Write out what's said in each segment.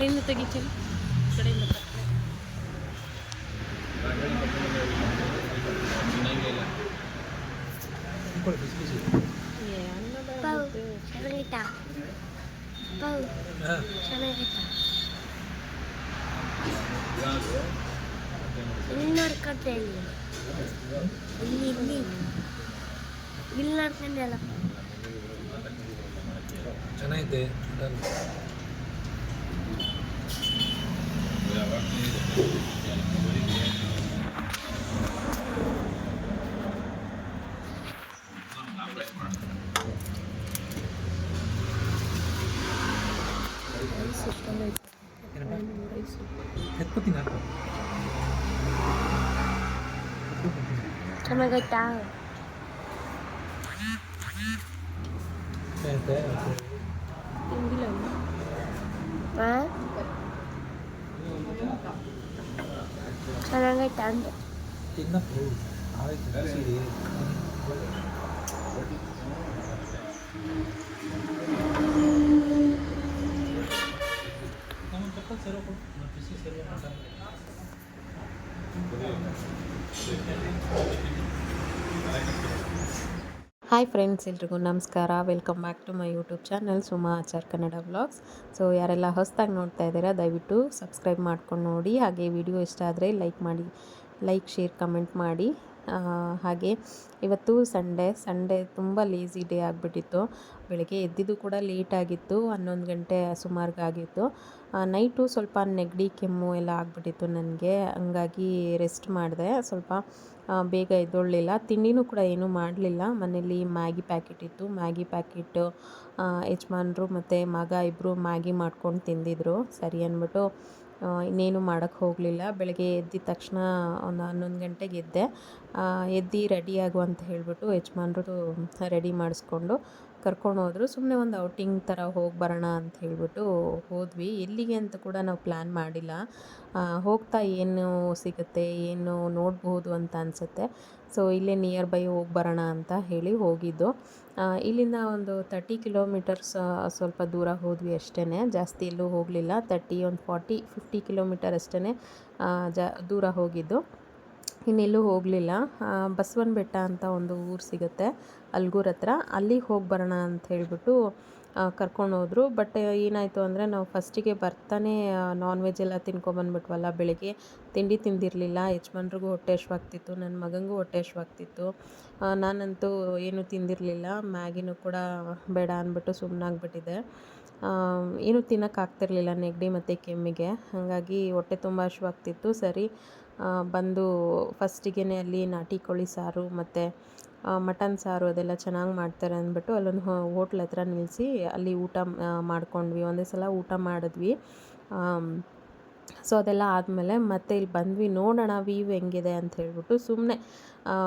ಕಡೆಯಿಂದ ತೆಗಿತೀನಿ ಕಡೆಯಿಂದ ಇಲ್ಲಿ ನೋಡ್ಕೊಂಡೆ ಇಲ್ಲಿ ಇಲ್ಲಿ ಇಲ್ಲಿ ನೋಡ್ಕೊಂಡೆಲ್ಲ ಚೆನ್ನಾಗಿದೆ. ಚೆನ್ನಾಗೈತಾ? ತಿಂದಿಲ್ಲ ಚೆನ್ನಾಗೈತಾ ಅಂದೆ. ತಿನ್ನಪ್ಪು ಆಯ್ತು ಸರಿ. ಹಾಯ್ ಫ್ರೆಂಡ್ಸ್, ಎಲ್ರಿಗೂ ನಮಸ್ಕಾರ. Welcome back to my YouTube channel Suma Achar Kannada vlogs. So ಯಾರೆಲ್ಲ ಹೊಸದಾಗಿ ನೋಡ್ತಾ ಇದ್ದೀರಾ ದಯವಿಟ್ಟು ಸಬ್ಸ್ಕ್ರೈಬ್ ಮಾಡ್ಕೊಂಡು ನೋಡಿ. ಹಾಗೆ ವಿಡಿಯೋ ಇಷ್ಟ ಆದರೆ ಲೈಕ್ ಮಾಡಿ, ಲೈಕ್ ಶೇರ್ ಕಮೆಂಟ್ ಮಾಡಿ. ಹಾಗೆ ಇವತ್ತು ಸಂಡೇ ತುಂಬ ಲೇಸಿ ಡೇ ಆಗಿಬಿಟ್ಟಿತ್ತು. ಬೆಳಗ್ಗೆ ಎದ್ದಿದ್ದು ಕೂಡ ಲೇಟಾಗಿತ್ತು, 11 ಗಂಟೆ ಸುಮಾರಿಗಾಗಿತ್ತು. ನೈಟು ಸ್ವಲ್ಪ ನೆಗಡಿ ಕೆಮ್ಮು ಎಲ್ಲ ಆಗಿಬಿಟ್ಟಿತ್ತು ನನಗೆ, ಹಂಗಾಗಿ ರೆಸ್ಟ್ ಮಾಡಿದೆ. ಸ್ವಲ್ಪ ಬೇಗ ಎದ್ದೊಳ್ಳಿಲ್ಲ. ತಿಂಡಿನೂ ಕೂಡ ಏನೂ ಮಾಡಲಿಲ್ಲ. ಮನೇಲಿ ಮ್ಯಾಗಿ ಪ್ಯಾಕೆಟ್ ಇತ್ತು, ಮ್ಯಾಗಿ ಪ್ಯಾಕೆಟು ಯಜಮಾನ್ರು ಮತ್ತು ಮಗ ಇಬ್ಬರು ಮ್ಯಾಗಿ ಮಾಡ್ಕೊಂಡು ತಿಂದಿದ್ರು. ಸರಿ ಅಂದ್ಬಿಟ್ಟು ಇನ್ನೇನು ಮಾಡೋಕ್ಕೆ ಹೋಗಲಿಲ್ಲ. ಬೆಳಗ್ಗೆ ಎದ್ದಿದ ತಕ್ಷಣ ಒಂದು 11 ಗಂಟೆಗೆ ಎದ್ದು ರೆಡಿಯಾಗು ಅಂತ ಹೇಳಿಬಿಟ್ಟು ಯಜಮಾನ್ರು ರೆಡಿ ಮಾಡಿಸ್ಕೊಂಡು ಕರ್ಕೊಂಡು ಹೋದರು. ಸುಮ್ಮನೆ ಒಂದು ಔಟಿಂಗ್ ಥರ ಹೋಗಿ ಬರೋಣ ಅಂತ ಹೇಳಿಬಿಟ್ಟು ಹೋದ್ವಿ. ಎಲ್ಲಿಗೆ ಅಂತ ಕೂಡ ನಾವು ಪ್ಲ್ಯಾನ್ ಮಾಡಿಲ್ಲ. ಹೋಗ್ತಾ ಏನು ಸಿಗುತ್ತೆ, ಏನು ನೋಡ್ಬೋದು ಅಂತ ಅನಿಸುತ್ತೆ. ಸೊ ಇಲ್ಲೇ ನಿಯರ್ ಬೈ ಹೋಗಿ ಬರೋಣ ಅಂತ ಹೇಳಿ ಹೋಗಿದ್ದು. ಇಲ್ಲಿಂದ ಒಂದು 30 ಕಿಲೋಮೀಟರ್ಸ್ ಸ್ವಲ್ಪ ದೂರ ಹೋದ್ವಿ ಅಷ್ಟೇ, ಜಾಸ್ತಿ ಎಲ್ಲೂ ಹೋಗಲಿಲ್ಲ. ಒಂದು 40-50 ಕಿಲೋಮೀಟರ್ ಅಷ್ಟೇ ದೂರ ಹೋಗಿದ್ದು, ಇನ್ನೆಲ್ಲೂ ಹೋಗಲಿಲ್ಲ. ಬಸವನ ಬೆಟ್ಟ ಅಂತ ಒಂದು ಊರು ಸಿಗುತ್ತೆ ಅಲ್ಗೂರ್ ಹತ್ರ, ಅಲ್ಲಿಗೆ ಹೋಗಿ ಬರೋಣ ಅಂತ ಹೇಳಿಬಿಟ್ಟು ಕರ್ಕೊಂಡು ಹೋದರು. ಬಟ್ ಏನಾಯಿತು ಅಂದರೆ ನಾವು ಫಸ್ಟಿಗೆ ಬರ್ತಾನೆ ನಾನ್ ವೆಜ್ ಎಲ್ಲ ತಿನ್ಕೊಬಂದ್ಬಿಟ್ವಲ್ಲ. ಬೆಳಗ್ಗೆ ತಿಂಡಿ ತಿಂದಿರಲಿಲ್ಲ. ಯಜಮಾನ್ರಿಗೂ ಹೊಟ್ಟೆ ಹಶ್ವಾಗ್ತಿತ್ತು, ನನ್ನ ಮಗನಿಗೂ ಹೊಟ್ಟೆ ಹಶ್ವಾಗ್ತಿತ್ತು. ನಾನಂತೂ ಏನೂ ತಿಂದಿರಲಿಲ್ಲ. ಮ್ಯಾಗಿನೂ ಕೂಡ ಬೇಡ ಅಂದ್ಬಿಟ್ಟು ಸುಮ್ಮನಾಗ್ಬಿಟ್ಟಿದ್ದೆ. ಏನೂ ತಿನ್ನೋಕ್ಕಾಗ್ತಿರ್ಲಿಲ್ಲ ನೆಗಡಿ ಮತ್ತು ಕೆಮ್ಮಿಗೆ, ಹಾಗಾಗಿ ಹೊಟ್ಟೆ ತುಂಬ ಹಶ್ವಾಗ್ತಿತ್ತು. ಸರಿ ಬಂದು ಫಸ್ಟಿಗೆ ಅಲ್ಲಿ ನಾಟಿ ಕೋಳಿ ಸಾರು ಮತ್ತು ಮಟನ್ ಸಾರು ಅದೆಲ್ಲ ಚೆನ್ನಾಗಿ ಮಾಡ್ತಾರೆ ಅಂದ್ಬಿಟ್ಟು ಅಲ್ಲೊಂದು ಹೋಟ್ಲ್ ಹತ್ರ ನಿಲ್ಲಿಸಿ ಅಲ್ಲಿ ಊಟ ಮಾಡ್ಕೊಂಡ್ವಿ. ಒಂದೇ ಸಲ ಊಟ ಮಾಡಿದ್ವಿ. ಸೊ ಅದೆಲ್ಲ ಆದಮೇಲೆ ಮತ್ತೆ ಇಲ್ಲಿ ಬಂದ್ವಿ, ನೋಡೋಣ ವ್ಯೂ ಹೆಂಗಿದೆ ಅಂತ ಹೇಳ್ಬಿಟ್ಟು ಸುಮ್ಮನೆ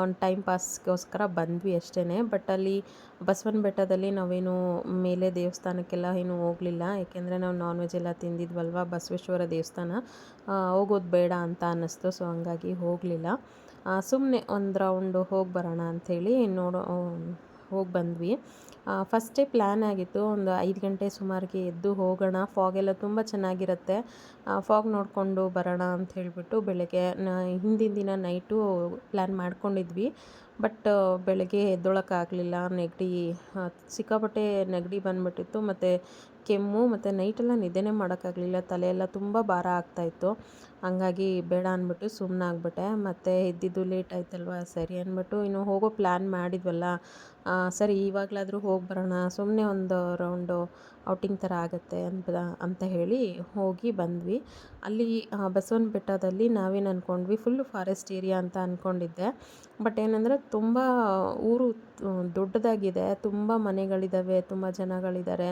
ಒಂದು ಟೈಮ್ ಪಾಸ್ಗೋಸ್ಕರ ಬಂದ್ವಿ ಅಷ್ಟೇ. ಬಟ್ ಅಲ್ಲಿ ಬಸವನ ಬೆಟ್ಟದಲ್ಲಿ ನಾವೇನು ಮೇಲೆ ದೇವಸ್ಥಾನಕ್ಕೆಲ್ಲ ಏನೂ ಹೋಗಲಿಲ್ಲ, ಏಕೆಂದರೆ ನಾವು ನಾನ್ ವೆಜ್ ಎಲ್ಲ ತಿಂದಿದ್ವಲ್ವ. ಬಸವೇಶ್ವರ ದೇವಸ್ಥಾನ ಹೋಗೋದು ಬೇಡ ಅಂತ ಅನ್ನಿಸ್ತು. ಸೊ ಹಂಗಾಗಿ ಹೋಗಲಿಲ್ಲ. ಸುಮ್ಮನೆ ಒಂದು ರೌಂಡು ಹೋಗಿ ಬರೋಣ ಅಂಥೇಳಿ ಹೋಗಿ ಬಂದ್ವಿ. ಫಸ್ಟೇ ಪ್ಲ್ಯಾನ್ ಆಗಿತ್ತು, ಒಂದು 5 ಗಂಟೆ ಸುಮಾರಿಗೆ ಎದ್ದು ಹೋಗೋಣ, ಫಾಗೆಲ್ಲ ತುಂಬ ಚೆನ್ನಾಗಿರುತ್ತೆ, ಫಾಗ್ ನೋಡಿಕೊಂಡು ಬರೋಣ ಅಂತ ಹೇಳಿಬಿಟ್ಟು ಬೆಳಗ್ಗೆ ಹಿಂದಿನ ದಿನ ನೈಟು ಪ್ಲ್ಯಾನ್ ಮಾಡ್ಕೊಂಡಿದ್ವಿ. ಬಟ್ ಬೆಳಗ್ಗೆ ಎದ್ದೊಳಕ್ಕಾಗಲಿಲ್ಲ. ನೆಗಡಿ ಸಿಕ್ಕಾಪಟ್ಟೆ ನೆಗಡಿ ಬಂದುಬಿಟ್ಟಿತ್ತು ಮತ್ತು ಕೆಮ್ಮು, ಮತ್ತು ನೈಟೆಲ್ಲ ನಿದ್ದೆನೇ ಮಾಡೋಕ್ಕಾಗಲಿಲ್ಲ. ತಲೆಯೆಲ್ಲ ತುಂಬ ಭಾರ ಆಗ್ತಾಯಿತ್ತು. ಹಂಗಾಗಿ ಬೇಡ ಅಂದ್ಬಿಟ್ಟು ಸುಮ್ಮನಾಗ್ಬಿಟ್ಟೆ. ಮತ್ತು ಎದ್ದಿದ್ದು ಲೇಟ್ ಆಯ್ತಲ್ವ, ಸರಿ ಅಂದ್ಬಿಟ್ಟು ಇನ್ನು ಹೋಗೋ ಪ್ಲ್ಯಾನ್ ಮಾಡಿದ್ವಲ್ಲ, ಸರಿ ಇವಾಗಲಾದರೂ ಹೋಗಿ ಬರೋಣ, ಸುಮ್ಮನೆ ಒಂದು ರೌಂಡು ಔಟಿಂಗ್ ಥರ ಆಗುತ್ತೆ ಅಂತ ಹೇಳಿ ಹೋಗಿ ಬಂದ್ವಿ. ಅಲ್ಲಿ ಬಸವನ ಬೆಟ್ಟದಲ್ಲಿ ನಾವೇನು ಅಂದ್ಕೊಂಡ್ವಿ, ಫುಲ್ಲು ಫಾರೆಸ್ಟ್ ಏರಿಯಾ ಅಂತ ಅಂದ್ಕೊಂಡಿದ್ದೆ. ಬಟ್ ಏನಂದರೆ ತುಂಬ ಊರು ದೊಡ್ಡದಾಗಿದೆ, ತುಂಬ ಮನೆಗಳಿದ್ದಾವೆ, ತುಂಬ ಜನಗಳಿದ್ದಾರೆ,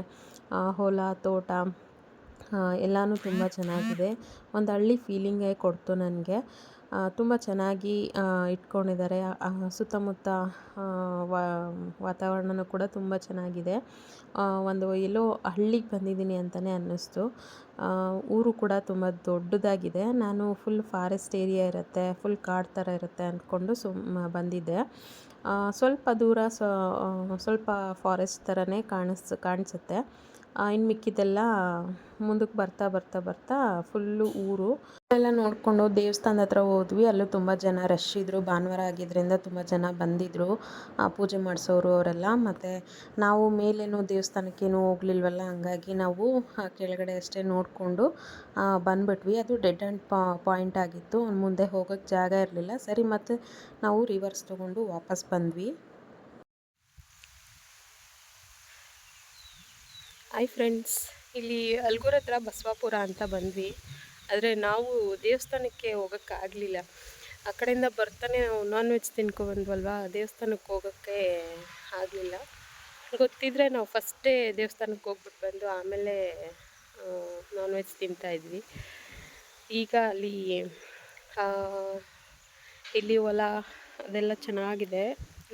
ಹೊಲ ತೋಟ ಎಲ್ಲನೂ ತುಂಬ ಚೆನ್ನಾಗಿದೆ. ಒಂದು ಹಳ್ಳಿ ಫೀಲಿಂಗೇ ಕೊಡ್ತು ನನಗೆ. ತುಂಬ ಚೆನ್ನಾಗಿ ಇಟ್ಕೊಂಡಿದ್ದಾರೆ. ಸುತ್ತಮುತ್ತ ವಾತಾವರಣನೂ ಕೂಡ ತುಂಬ ಚೆನ್ನಾಗಿದೆ. ಒಂದು ಎಲ್ಲೋ ಹಳ್ಳಿಗೆ ಬಂದಿದ್ದೀನಿ ಅಂತಲೇ ಅನ್ನಿಸ್ತು. ಊರು ಕೂಡ ತುಂಬ ದೊಡ್ಡದಾಗಿದೆ. ನಾನು ಫುಲ್ ಫಾರೆಸ್ಟ್ ಏರಿಯಾ ಇರುತ್ತೆ, ಫುಲ್ ಕಾಡು ಥರ ಇರುತ್ತೆ ಅಂದ್ಕೊಂಡು ಬಂದಿದ್ದೆ. ಸ್ವಲ್ಪ ದೂರ ಸ್ವಲ್ಪ ಫಾರೆಸ್ಟ್ ಥರನೇ ಕಾಣಿಸುತ್ತೆ. ಇನ್ನು ಮಿಕ್ಕಿದ್ದೆಲ್ಲ ಮುಂದಕ್ಕೆ ಬರ್ತಾ ಬರ್ತಾ ಬರ್ತಾ ಫುಲ್ಲು ಊರು ಎಲ್ಲ ನೋಡಿಕೊಂಡು ದೇವಸ್ಥಾನದ ಹತ್ರ ಹೋದ್ವಿ. ಅಲ್ಲೂ ತುಂಬ ಜನ ರಶ್ ಇದ್ದರು, ಭಾನುವಾರ ಆಗಿದ್ದರಿಂದ ತುಂಬ ಜನ ಬಂದಿದ್ದರು ಪೂಜೆ ಮಾಡಿಸೋರು ಅವರೆಲ್ಲ. ಮತ್ತು ನಾವು ಮೇಲೇನು ದೇವಸ್ಥಾನಕ್ಕೇನು ಹೋಗ್ಲಿಲ್ವಲ್ಲ, ಹಂಗಾಗಿ ನಾವು ಕೆಳಗಡೆ ಅಷ್ಟೇ ನೋಡಿಕೊಂಡು ಬಂದ್ಬಿಟ್ವಿ. ಅದು ಡೆಡ್ ಆ್ಯಂಡ್ ಪಾಯಿಂಟ್ ಆಗಿತ್ತು, ಮುಂದೆ ಹೋಗೋಕ್ಕೆ ಜಾಗ ಇರಲಿಲ್ಲ. ಸರಿ ಮತ್ತು ನಾವು ರಿವರ್ಸ್ ತೊಗೊಂಡು ವಾಪಸ್ ಬಂದ್ವಿ. ಹಾಯ್ ಫ್ರೆಂಡ್ಸ್, ಇಲ್ಲಿ ಅಲ್ಗೂರ್ ಹತ್ರ ಬಸವಾಪುರ ಅಂತ ಬಂದ್ವಿ. ಆದರೆ ನಾವು ದೇವಸ್ಥಾನಕ್ಕೆ ಹೋಗೋಕ್ಕಾಗಲಿಲ್ಲ. ಆ ಕಡೆಯಿಂದ ಬರ್ತಾನೆ ನಾವು ನಾನ್ ವೆಜ್ ತಿನ್ಕೊಬಂದ್ವಲ್ವ, ದೇವಸ್ಥಾನಕ್ಕೆ ಹೋಗೋಕ್ಕೆ ಆಗಲಿಲ್ಲ. ಗೊತ್ತಿದ್ದರೆ ನಾವು ಫಸ್ಟೇ ದೇವಸ್ಥಾನಕ್ಕೆ ಹೋಗ್ಬಿಟ್ಟು ಬಂದು ಆಮೇಲೆ ನಾನ್ ವೆಜ್ ತಿಂತಾಯಿದ್ವಿ. ಈಗ ಇಲ್ಲಿ ಹೊಲ ಅದೆಲ್ಲ ಚೆನ್ನಾಗಿದೆ,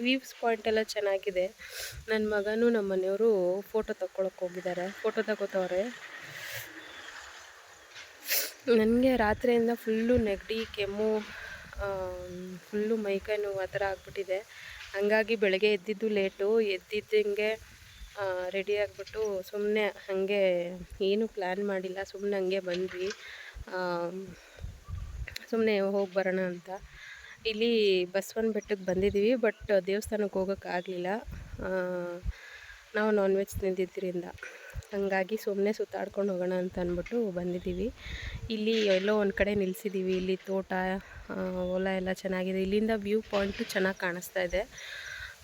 ವ್ಯೂಸ್ ಪಾಯಿಂಟ್ ಎಲ್ಲ ಚೆನ್ನಾಗಿದೆ. ನನ್ನ ಮಗನೂ ನಮ್ಮ ಮನೆಯವರು ಫೋಟೋ ತಗೊಳಕ್ಕೆ ಹೋಗಿದ್ದಾರೆ, ಫೋಟೋ ತಗೋತವ್ರೆ. ನನಗೆ ರಾತ್ರಿಯಿಂದ ಫುಲ್ಲು ನೆಗಡಿ, ಕೆಮ್ಮು, ಫುಲ್ಲು ಮೈಕೈ ನೋವು ಆ ಥರ ಆಗ್ಬಿಟ್ಟಿದೆ. ಹಂಗಾಗಿ ಬೆಳಗ್ಗೆ ಎದ್ದಿದ್ದು ಲೇಟು. ಎದ್ದಿದ್ದಂಗೆ ರೆಡಿ ಆಗಿಬಿಟ್ಟು ಸುಮ್ಮನೆ ಹಾಗೆ ಏನೂ ಪ್ಲ್ಯಾನ್ ಮಾಡಿಲ್ಲ, ಸುಮ್ಮನೆ ಹಂಗೆ ಬಂದ್ವಿ, ಸುಮ್ಮನೆ ಹೋಗಿ ಬರೋಣ ಅಂತ. ಇಲ್ಲಿ ಬಸವನ ಬೆಟ್ಟಕ್ಕೆ ಬಂದಿದ್ದೀವಿ, ಬಟ್ ದೇವಸ್ಥಾನಕ್ಕೆ ಹೋಗೋಕ್ಕಾಗಲಿಲ್ಲ, ನಾವು ನಾನ್ ವೆಜ್ ತಿಂದಿದ್ದರಿಂದ. ಹಾಗಾಗಿ ಸುಮ್ಮನೆ ಸುತ್ತಾಡ್ಕೊಂಡು ಹೋಗೋಣ ಅಂತ ಅಂದ್ಬಿಟ್ಟು ಬಂದಿದ್ದೀವಿ. ಇಲ್ಲಿ ಎಲ್ಲೋ ಒಂದು ಕಡೆ ನಿಲ್ಲಿಸಿದ್ದೀವಿ. ಇಲ್ಲಿ ತೋಟ, ಹೊಲ ಎಲ್ಲ ಚೆನ್ನಾಗಿದೆ. ಇಲ್ಲಿಂದ ವ್ಯೂ ಪಾಯಿಂಟು ಚೆನ್ನಾಗಿ ಕಾಣಿಸ್ತಾ ಇದೆ.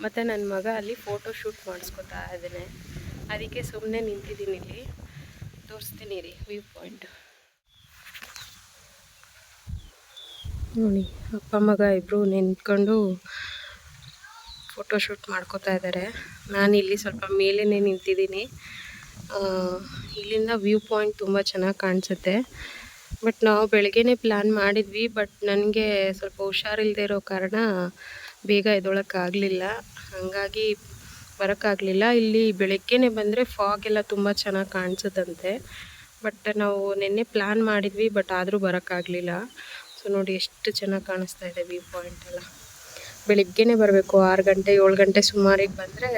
ಮತ್ತು ನನ್ನ ಮಗ ಅಲ್ಲಿ ಫೋಟೋ ಶೂಟ್ ಮಾಡಿಸ್ಕೊತಾ ಇದ್ದಾನೆ, ಅದಕ್ಕೆ ಸುಮ್ಮನೆ ನಿಂತಿದ್ದೀನಿ. ಇಲ್ಲಿ ತೋರಿಸ್ತೀನಿ ರೀ ವ್ಯೂ ಪಾಯಿಂಟ್ ನೋಡಿ. ಅಪ್ಪ ಮಗ ಇಬ್ಬರು ನಿಂತ್ಕೊಂಡು ಫೋಟೋಶೂಟ್ ಮಾಡ್ಕೋತಾ ಇದ್ದಾರೆ. ನಾನು ಇಲ್ಲಿ ಸ್ವಲ್ಪ ಮೇಲೇ ನಿಂತಿದ್ದೀನಿ. ಇಲ್ಲಿಂದ ವ್ಯೂ ಪಾಯಿಂಟ್ ತುಂಬ ಚೆನ್ನಾಗಿ ಕಾಣಿಸುತ್ತೆ. ಬಟ್ ನಾವು ಬೆಳಗ್ಗೆನೇ ಪ್ಲ್ಯಾನ್ ಮಾಡಿದ್ವಿ, ಬಟ್ ನನಗೆ ಸ್ವಲ್ಪ ಹುಷಾರಿಲ್ಲದೆ ಇರೋ ಕಾರಣ ಬೇಗ ಎದ್ದೊಳಕ್ಕಾಗಲಿಲ್ಲ, ಹಾಗಾಗಿ ಬರೋಕ್ಕಾಗಲಿಲ್ಲ. ಇಲ್ಲಿ ಬೆಳಗ್ಗೆನೇ ಬಂದರೆ ಫಾಗ್ ಎಲ್ಲ ತುಂಬ ಚೆನ್ನಾಗಿ ಕಾಣಿಸುತ್ತಂತೆ. ಬಟ್ ನಾವು ನಿನ್ನೆ ಪ್ಲ್ಯಾನ್ ಮಾಡಿದ್ವಿ, ಬಟ್ ಆದರೂ ಬರೋಕ್ಕಾಗಲಿಲ್ಲ. ಸೊ ನೋಡಿ ಎಷ್ಟು ಚೆನ್ನಾಗಿ ಕಾಣಿಸ್ತಾ ಇದೆ ವ್ಯೂ ಪಾಯಿಂಟ್ ಎಲ್ಲ. ಬೆಳಿಗ್ಗೆನೇ ಬರಬೇಕು, 6 ಗಂಟೆ 7 ಗಂಟೆ ಸುಮಾರಿಗೆ ಬಂದರೆ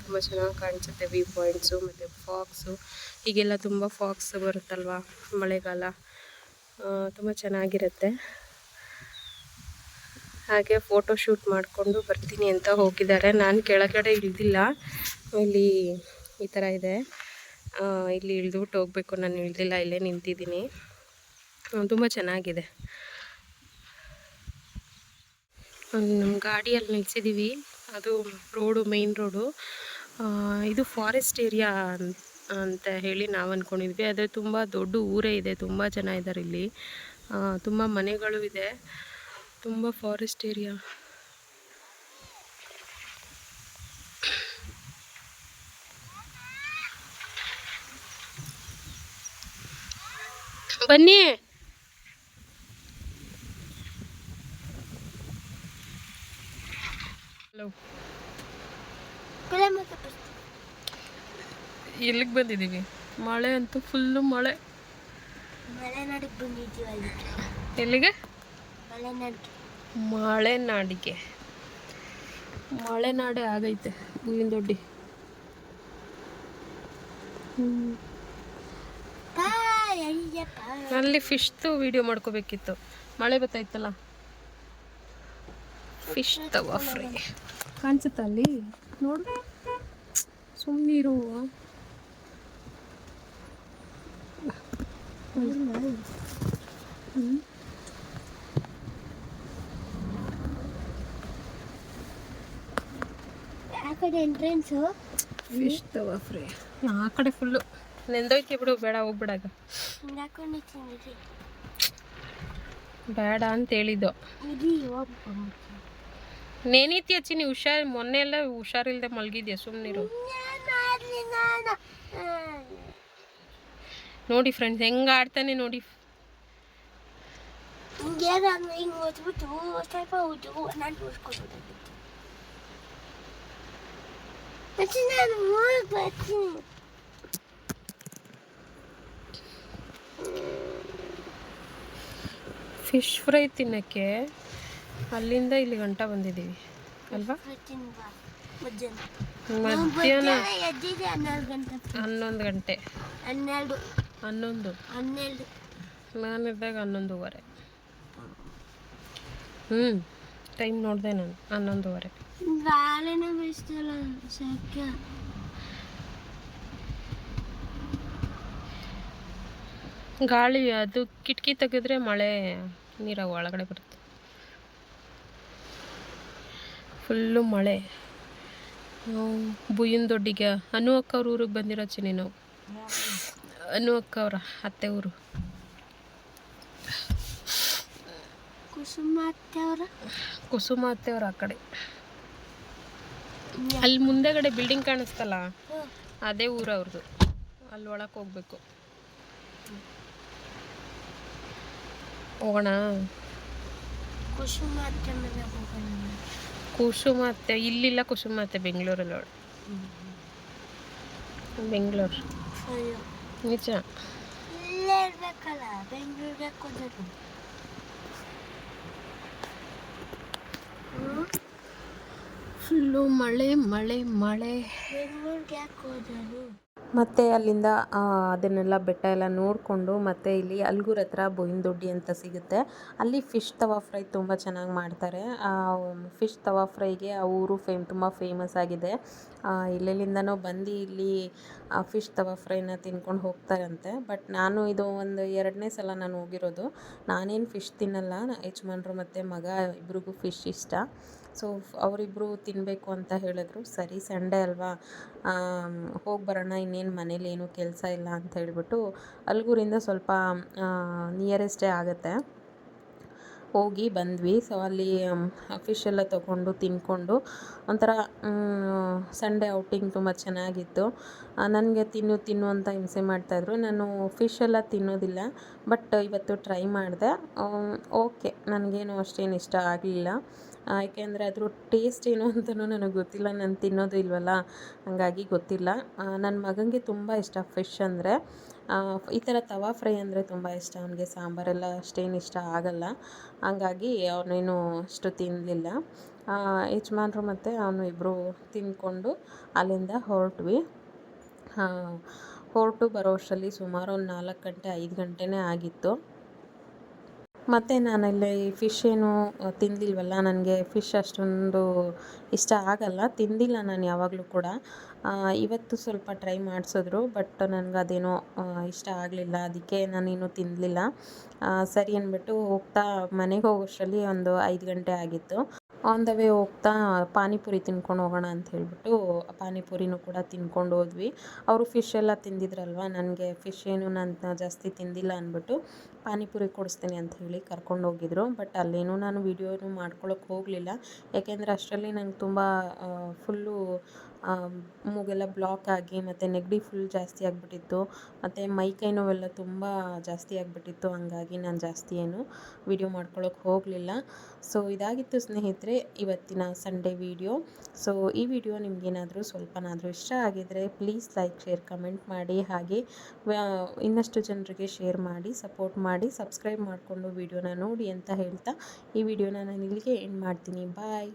ತುಂಬ ಚೆನ್ನಾಗಿ ಕಾಣಿಸುತ್ತೆ ವ್ಯೂ ಪಾಯಿಂಟ್ಸು. ಮತ್ತು ಫಾಗ್ಸು, ಈಗೆಲ್ಲ ತುಂಬ ಫಾಗ್ಸ್ ಬರುತ್ತಲ್ವ, ಮಳೆಗಾಲ, ತುಂಬ ಚೆನ್ನಾಗಿರುತ್ತೆ. ಹಾಗೆ ಫೋಟೋ ಶೂಟ್ ಮಾಡಿಕೊಂಡು ಬರ್ತೀನಿ ಅಂತ ಹೋಗಿದ್ದಾರೆ. ನಾನು ಕೆಳಗಡೆ ಇಳಿದಿಲ್ಲ, ಇಲ್ಲಿ ಈ ಥರ ಇದೆ, ಇಲ್ಲಿ ಇಳಿದ್ಬಿಟ್ಟು ಹೋಗಬೇಕು. ನಾನು ಇಳಿದಿಲ್ಲ, ಇಲ್ಲೇ ನಿಂತಿದ್ದೀನಿ. ತುಂಬ ಚೆನ್ನಾಗಿದೆ. ನಮ್ಮ ಗಾಡಿಯಲ್ಲಿ ನಿಲ್ಸಿದ್ದೀವಿ, ಅದು ರೋಡು, ಮೇಯ್ನ್ ರೋಡು. ಇದು ಫಾರೆಸ್ಟ್ ಏರಿಯಾ ಅಂತ ಹೇಳಿ ನಾವು ಅಂದ್ಕೊಂಡಿದ್ವಿ. ಆದರೆ ತುಂಬ ದೊಡ್ಡ ಊರೇ ಇದೆ, ತುಂಬ ಜನ ಇದ್ದಾರೆ ಇಲ್ಲಿ, ತುಂಬ ಮನೆಗಳು ಇದೆ, ತುಂಬ ಫಾರೆಸ್ಟ್ ಏರಿಯಾ. ಬನ್ನಿ. ಎಲ್ಲಿಗೆ ಬಂದಿದ್ದೀವಿ? ಮಳೆ ಅಂತೂ ಫುಲ್ಲು ಮಳೆ. ಮಲೆನಾಡಿಗೆ ಬಂದಿದ್ದೀವಿ. ಎಲ್ಲಿಗೆ? ಮಲೆನಾಡಿಗೆ. ಮಳೆನಾಡೇ ಆಗೈತೆ ಹೂವಿನ ದೊಡ್ಡಿ. ಅಲ್ಲಿ ಫಿಶ್ದು ವಿಡಿಯೋ ಮಾಡ್ಕೋಬೇಕಿತ್ತು, ಮಳೆ ಬತ್ತಾಯ್ತಲ್ಲ. ಫಿಶ್ ತವ ಫ್ರೈ ಕಾಣಿಸುತ್ತ ಅಲ್ಲಿ, ನೋಡು, ಸುಮ್ಮನಿರು. ಆ ಕಡೆ ಎಂಟ್ರೆನ್ಸು ಫಿಶ್ ತವ ಫ್ರೈ. ಆ ಕಡೆ ಫುಲ್ಲು ನೆಂದೋಯ್ತಿ ಬಿಡು, ಬೇಡ ಹೋಗ್ಬಿಡಾಗ. ಬೇಡ ಅಂತ ಹೇಳಿದ್ದು. ನೇನೈತಿ ಹಚ್ಚಿನಿ, ಮೊನ್ನೆ ಎಲ್ಲ ಹುಷಾರಿಲ್ದೆ ಮಲಗಿದ್ಯಾ, ಸುಮ್ಮನಿರು. ನೋಡಿ ಫ್ರೆಂಡ್ಸ್ ಹೆಂಗೆ ಆಡ್ತಾನೆ ನೋಡಿ. ಫಿಶ್ ಫ್ರೈ ತಿನ್ನಕ್ಕೆ ಅಲ್ಲಿಂದ ಇಲ್ಲಿ ಗಂಟ ಬಂದಿದ್ದೀವಿ ಅಲ್ವಾ. ಮಧ್ಯಾಹ್ನ ಎದ್ದಿದೆ 11 ಗಂಟೆ 12 11 12 ನಾನಿದ್ದಾಗ 11:15. ಟೈಮ್ ನೋಡಿದೆ ನಾನು 11:15. ಗಾಳಿನ ಬೀಸ್ತಲ್ಲ ಸೆಕೆ. ಗಾಳಿ ಅದು ಕಿಟಕಿ ತೆಗೆದ್ರೆ ಮಳೆ ನೀರ ಒಳಗಡೆ ಬರುತ್ತೆ. ಫುಲ್ಲು ಮಳೆ. ಬುಯ್ಯನ ದೊಡ್ಡಿಗೆ ಅನು ಅಕ್ಕ ಅವ್ರ ಊರಿಗೆ ಬಂದಿರೋ ಚಿನ್ನಿ ನಾವು. ಅನು ಅಕ್ಕ ಅವರ ಅತ್ತೆ ಊರು. ಕುಸುಮ ಅತ್ತೆ ಅವ್ರ ಆ ಕಡೆ. ಅಲ್ಲಿ ಮುಂದೆಗಡೆ ಬಿಲ್ಡಿಂಗ್ ಕಾಣಿಸ್ತಲ್ಲ, ಅದೇ ಊರು ಅವ್ರದ್ದು. ಅಲ್ಲಿ ಒಳಗೆ ಹೋಗ್ಬೇಕು. ಹೋಗೋಣ. ಕುಸುಮ ಅತ್ತೆ ಇಲ್ಲಿಲ್ಲ, ಕುಸುಮ ಅತ್ತೆ ಬೆಂಗಳೂರಲ್ಲಿ ಅವಳು. ಬೆಂಗಳೂರು ನಿಜ. ಇಲ್ಲೇ ಇರ್ಬೇಕಲ್ಲ, ಬೆಂಗಳೂರಿಗೆ ಹೋಗೋದು. ಫುಲ್ಲು ಮಳೆ ಮಳೆ ಮಳೆ. ಬೆಂಗಳೂರಿಗೆ ಯಾಕೆ ಹೋದರು? ಮತ್ತು ಅಲ್ಲಿಂದ ಅದನ್ನೆಲ್ಲ ಬೆಟ್ಟ ಎಲ್ಲ ನೋಡಿಕೊಂಡು ಮತ್ತು ಇಲ್ಲಿ ಅಲ್ಗೂರ್ ಹತ್ರ ಬೊಯ್ಯನ ದೊಡ್ಡಿ ಅಂತ ಸಿಗುತ್ತೆ. ಅಲ್ಲಿ ಫಿಶ್ ತವಾ ಫ್ರೈ ತುಂಬ ಚೆನ್ನಾಗಿ ಮಾಡ್ತಾರೆ. ಫಿಶ್ ತವಾ ಫ್ರೈಗೆ ಆ ಊರು ತುಂಬ ಫೇಮಸ್ ಆಗಿದೆ. ಎಲ್ಲೆಲ್ಲಿಂದನೋ ಬಂದು ಇಲ್ಲಿ ಫಿಶ್ ತವಾ ಫ್ರೈನ ತಿನ್ಕೊಂಡು ಹೋಗ್ತಾರಂತೆ. ಬಟ್ ನಾನು ಇದು ಒಂದು 2ನೇ ಸಲ ನಾನು ಹೋಗಿರೋದು. ನಾನೇನು ಫಿಶ್ ತಿನ್ನಲ್ಲ, ಯಜಮಾನ್ರು ಮತ್ತು ಮಗ ಇಬ್ರಿಗೂ ಫಿಶ್ ಇಷ್ಟ. ಸೊ ಅವರಿಬ್ಬರು ತಿನ್ನಬೇಕು ಅಂತ ಹೇಳಿದ್ರು. ಸರಿ ಸಂಡೇ ಅಲ್ವಾ, ಹೋಗಿ ಬರೋಣ, ಇನ್ನೇನು ಮನೇಲಿ ಏನೂ ಕೆಲಸ ಇಲ್ಲ ಅಂತ ಹೇಳಿಬಿಟ್ಟು ಅಲ್ಗೂರಿಂದ ಸ್ವಲ್ಪ ನಿಯರೆಸ್ಟೇ ಆಗುತ್ತೆ, ಹೋಗಿ ಬಂದ್ವಿ. ಸೊ ಅಲ್ಲಿ ಫಿಶ್ ಎಲ್ಲ ತೊಗೊಂಡು ತಿಂದ್ಕೊಂಡು ಒಂಥರ ಸಂಡೇ ಔಟಿಂಗ್ ತುಂಬ ಚೆನ್ನಾಗಿತ್ತು. ನನಗೆ ತಿನ್ನು ಅಂತ ಹಿಂಸೆ ಮಾಡ್ತಾಯಿದ್ರು. ನಾನು ಫಿಶ್ ಎಲ್ಲ ತಿನ್ನೋದಿಲ್ಲ, ಬಟ್ ಇವತ್ತು ಟ್ರೈ ಮಾಡಿದೆ. ಓಕೆ, ನನಗೇನು ಅಷ್ಟೇನು ಇಷ್ಟ ಆಗಲಿಲ್ಲ. ಯಾಕೆಂದರೆ ಅದ್ರ ಟೇಸ್ಟ್ ಏನು ಅಂತಲೂ ನನಗೆ ಗೊತ್ತಿಲ್ಲ, ನಾನು ತಿನ್ನೋದು ಇಲ್ವಲ್ಲ, ಹಾಗಾಗಿ ಗೊತ್ತಿಲ್ಲ. ನನ್ನ ಮಗನಿಗೆ ತುಂಬ ಇಷ್ಟ ಫಿಶ್ ಅಂದರೆ. ಈ ಥರ ತವಾ ಫ್ರೈ ಅಂದರೆ ತುಂಬ ಇಷ್ಟ ಅವನಿಗೆ. ಸಾಂಬಾರೆಲ್ಲ ಅಷ್ಟೇನು ಇಷ್ಟ ಆಗಲ್ಲ, ಹಂಗಾಗಿ ಅವನೇನು ಅಷ್ಟು ತಿನ್ನಲಿಲ್ಲ. ಯಜಮಾನ್ರು ಮತ್ತು ಅವನು ಇಬ್ಬರು ತಿಂದ್ಕೊಂಡು ಅಲ್ಲಿಂದ ಹೊರಟು ಬರೋ ಅಷ್ಟರಲ್ಲಿ ಸುಮಾರು ಒಂದು 4 ಗಂಟೆ 5 ಗಂಟೆನೇ ಆಗಿತ್ತು. ಮತ್ತು ನಾನಲ್ಲಿ ಫಿಶ್ ಏನು ತಿಂದಿಲ್ವಲ್ಲ, ನನಗೆ ಫಿಶ್ ಅಷ್ಟೊಂದು ಇಷ್ಟ ಆಗಲ್ಲ, ತಿಂದಿಲ್ಲ ನಾನು ಯಾವಾಗಲೂ ಕೂಡ. ಇವತ್ತು ಸ್ವಲ್ಪ ಟ್ರೈ ಮಾಡಿಸಿದ್ರು, ಬಟ್ ನನಗದೇನೋ ಇಷ್ಟ ಆಗಲಿಲ್ಲ, ಅದಕ್ಕೆ ನಾನೇನು ತಿನ್ನಲಿಲ್ಲ. ಸರಿ ಅಂದ್ಬಿಟ್ಟು ಹೋಗ್ತಾ ಮನೆಗೆ ಹೋಗೋಷ್ಟರಲ್ಲಿ ಒಂದು 5 ಗಂಟೆ ಆಗಿತ್ತು. ಆನ್ ದ ವೇ ಹೋಗ್ತಾ ಪಾನಿಪುರಿ ತಿನ್ಕೊಂಡು ಹೋಗೋಣ ಅಂತ ಹೇಳಿಬಿಟ್ಟು ಪಾನಿಪುರಿನೂ ಕೂಡ ತಿನ್ಕೊಂಡು ಹೋದ್ವಿ. ಅವರು ಫಿಶ್ ಎಲ್ಲ ತಿಂದಿದ್ರಲ್ವ, ನನಗೆ ಫಿಶ್ ಏನು ನಾನು ಜಾಸ್ತಿ ತಿಂದಿಲ್ಲ ಅಂದ್ಬಿಟ್ಟು ಪಾನಿಪುರಿ ಕೊಡಿಸ್ತೀನಿ ಅಂತ ಹೇಳಿ ಕರ್ಕೊಂಡು ಹೋಗಿದ್ರು. ಬಟ್ ಅಲ್ಲೇನೂ ನಾನು ವೀಡಿಯೋನು ಮಾಡ್ಕೊಳಕ್ಕೆ ಹೋಗಲಿಲ್ಲ, ಯಾಕೆಂದರೆ ಅಷ್ಟರಲ್ಲಿ ನಂಗೆ ತುಂಬ ಫುಲ್ಲು ಮೂಗೆಲ್ಲ ಬ್ಲಾಕ್ ಆಗಿ ಮತ್ತು ನೆಗಡಿ ಫುಲ್ ಜಾಸ್ತಿ ಆಗಿಬಿಟ್ಟಿತ್ತು, ಮತ್ತು ಮೈಕೈ ನೋವೆಲ್ಲ ತುಂಬ ಜಾಸ್ತಿ ಆಗಿಬಿಟ್ಟಿತ್ತು. ಹಂಗಾಗಿ ನಾನು ಜಾಸ್ತಿ ಏನು ವೀಡಿಯೋ ಮಾಡ್ಕೊಳಕ್ಕೆ ಹೋಗಲಿಲ್ಲ. ಸೊ ಇದಾಗಿತ್ತು ಸ್ನೇಹಿತರೆ ಇವತ್ತಿನ ಸಂಡೇ ವೀಡಿಯೋ. ಸೊ ಈ ವಿಡಿಯೋ ನಿಮಗೇನಾದರೂ ಸ್ವಲ್ಪನಾದರೂ ಇಷ್ಟ ಆಗಿದರೆ ಪ್ಲೀಸ್ ಲೈಕ್, ಶೇರ್, ಕಮೆಂಟ್ ಮಾಡಿ. ಹಾಗೆ ಇನ್ನಷ್ಟು ಜನರಿಗೆ ಶೇರ್ ಮಾಡಿ, ಸಪೋರ್ಟ್ ಮಾಡಿ, ಸಬ್ಸ್ಕ್ರೈಬ್ ಮಾಡಿಕೊಂಡು ವಿಡಿಯೋನ ನೋಡಿ ಅಂತ ಹೇಳ್ತಾ ಈ ವಿಡಿಯೋನ ನಾನು ಇಲ್ಲಿಗೆ ಎಂಡ್ ಮಾಡ್ತೀನಿ. ಬಾಯ್.